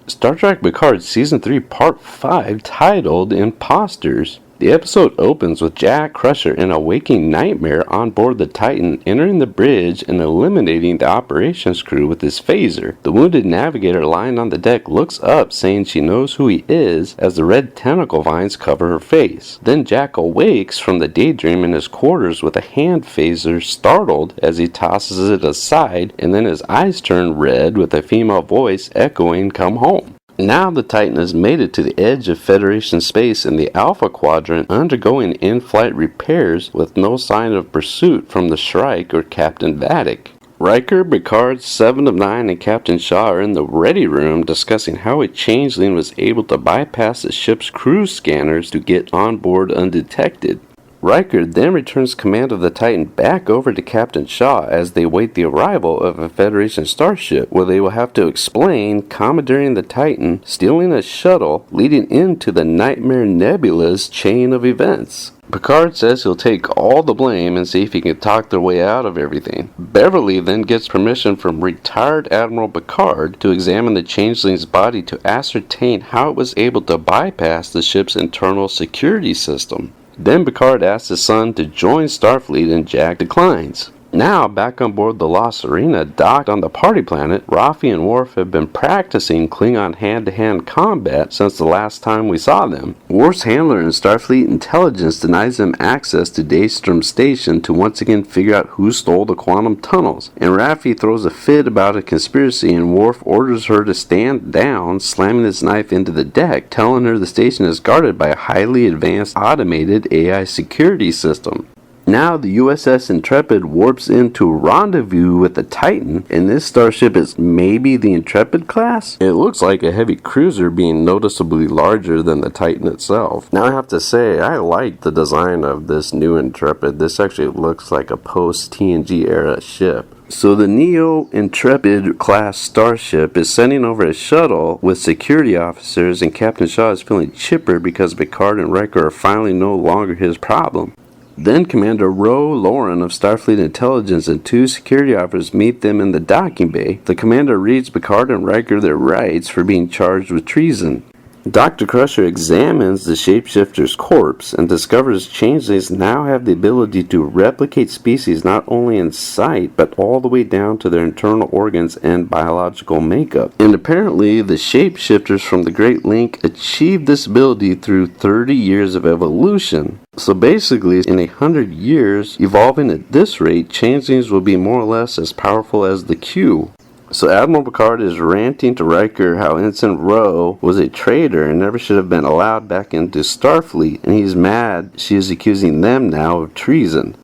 Star Trek Picard Season 3 Part 5 titled Imposters. The episode opens with Jack Crusher in a waking nightmare on board the Titan, entering the bridge and eliminating the operations crew with his phaser. The wounded navigator lying on the deck looks up, saying she knows who he is, as the red tentacle vines cover her face. Then Jack awakes from the daydream in his quarters with a hand phaser, startled as he tosses it aside, and then his eyes turn red with a female voice echoing, "Come home." Now the Titan has made it to the edge of Federation space in the Alpha Quadrant, undergoing in-flight repairs with no sign of pursuit from the Shrike or Captain Vadic. Riker, Picard, 7 of 9, and Captain Shaw are in the ready room discussing how a changeling was able to bypass the ship's crew scanners to get on board undetected. Riker then returns command of the Titan back over to Captain Shaw as they await the arrival of a Federation starship, where they will have to explain commandeering the Titan, stealing a shuttle, leading into the Nightmare Nebula's chain of events. Picard says he'll take all the blame and see if he can talk their way out of everything. Beverly then gets permission from retired Admiral Picard to examine the changeling's body to ascertain how it was able to bypass the ship's internal security system. Then Picard asks his son to join Starfleet and Jack declines. Now, back on board the La Serena, docked on the party planet, Rafi and Worf have been practicing Klingon hand-to-hand combat since the last time we saw them. Worf's handler in Starfleet intelligence denies them access to Daystrom Station to once again figure out who stole the quantum tunnels, and Rafi throws a fit about a conspiracy and Worf orders her to stand down, slamming his knife into the deck, telling her the station is guarded by a highly advanced automated AI security system. Now the USS Intrepid warps into rendezvous with the Titan, and this starship is maybe the Intrepid class? It looks like a heavy cruiser being noticeably larger than the Titan itself. Now I have to say, I like the design of this new Intrepid. This actually looks like a post-TNG era ship. So the Neo Intrepid class starship is sending over a shuttle with security officers, and Captain Shaw is feeling chipper because Picard and Riker are finally no longer his problem. Then Commander Ro Laren of Starfleet Intelligence and 2 security officers meet them in the docking bay. The commander reads Picard and Riker their rights for being charged with treason. Dr. Crusher examines the Shapeshifter's corpse and discovers changelings now have the ability to replicate species not only in sight, but all the way down to their internal organs and biological makeup. And apparently, the Shapeshifters from the Great Link achieved this ability through 30 years of evolution. So basically, in 100 years, evolving at this rate, changelings will be more or less as powerful as the Q. So Admiral Picard is ranting to Riker how Ensign Ro was a traitor and never should have been allowed back into Starfleet, and he's mad she is accusing them now of treason.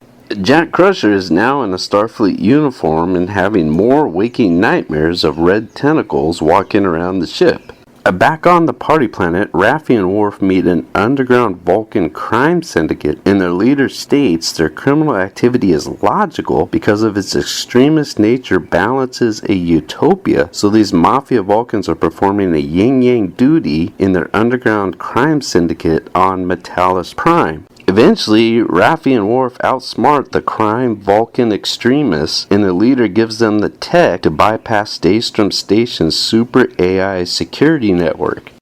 Jack Crusher is now in a Starfleet uniform and having more waking nightmares of red tentacles walking around the ship. Back on the party planet, Rafi and Worf meet an underground Vulcan crime syndicate, and their leader states their criminal activity is logical because of its extremist nature balances a utopia, so these mafia Vulcans are performing a yin-yang duty in their underground crime syndicate on Metalis Prime. Eventually, Rafi and Worf outsmart the crime Vulcan extremists, and the leader gives them the tech to bypass Daystrom Station's super AI security network.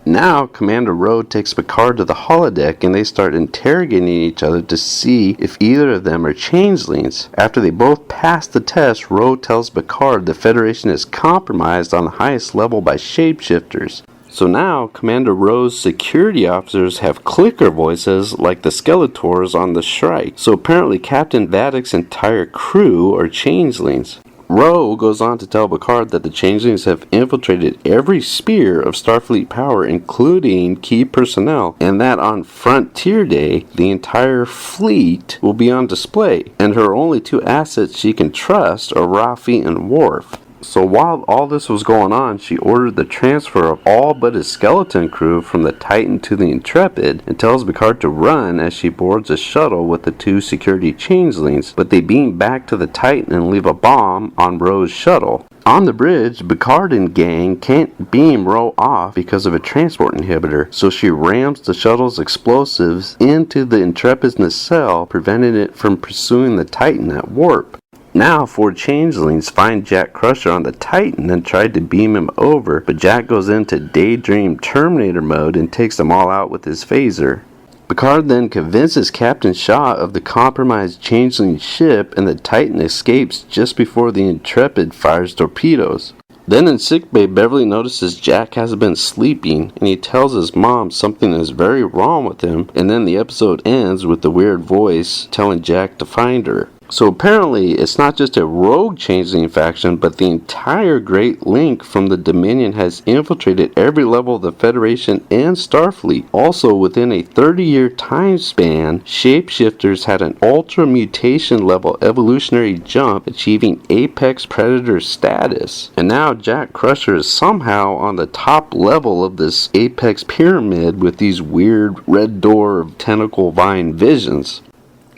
Now, Commander Ro takes Picard to the holodeck and they start interrogating each other to see if either of them are changelings. After they both pass the test, Ro tells Picard the Federation is compromised on the highest level by shapeshifters. So now, Commander Ro's security officers have clicker voices like the Skeletors on the Shrike. So apparently Captain Vadic's entire crew are changelings. Ro goes on to tell Picard that the changelings have infiltrated every sphere of Starfleet power, including key personnel, and that on Frontier Day, the entire fleet will be on display, and her only 2 assets she can trust are Rafi and Worf. So while all this was going on, she ordered the transfer of all but his skeleton crew from the Titan to the Intrepid and tells Picard to run as she boards a shuttle with the 2 security changelings, but they beam back to the Titan and leave a bomb on Ro's shuttle. On the bridge, Picard and gang can't beam Ro off because of a transport inhibitor, so she rams the shuttle's explosives into the Intrepid's nacelle, preventing it from pursuing the Titan at warp. Now, 4 changelings find Jack Crusher on the Titan and try to beam him over, but Jack goes into Daydream Terminator mode and takes them all out with his phaser. Picard then convinces Captain Shaw of the compromised Changeling ship, and the Titan escapes just before the Intrepid fires torpedoes. Then in sickbay, Beverly notices Jack has been sleeping, and he tells his mom something is very wrong with him, and then the episode ends with the weird voice telling Jack to find her. So apparently, it's not just a rogue Changeling faction, but the entire Great Link from the Dominion has infiltrated every level of the Federation and Starfleet. Also, within a 30-year time span, Shapeshifters had an ultra mutation level evolutionary jump, achieving apex predator status. And now Jack Crusher is somehow on the top level of this apex pyramid with these weird red door tentacle vine visions.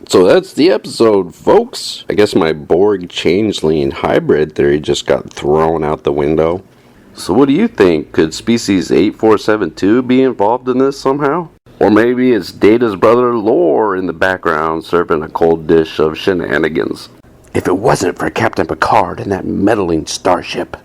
So that's the episode, folks. I guess my Borg Changeling hybrid theory just got thrown out the window. So what do you think? Could species 8472 be involved in this somehow? Or maybe it's Data's brother Lore in the background serving a cold dish of shenanigans. If it wasn't for Captain Picard and that meddling starship.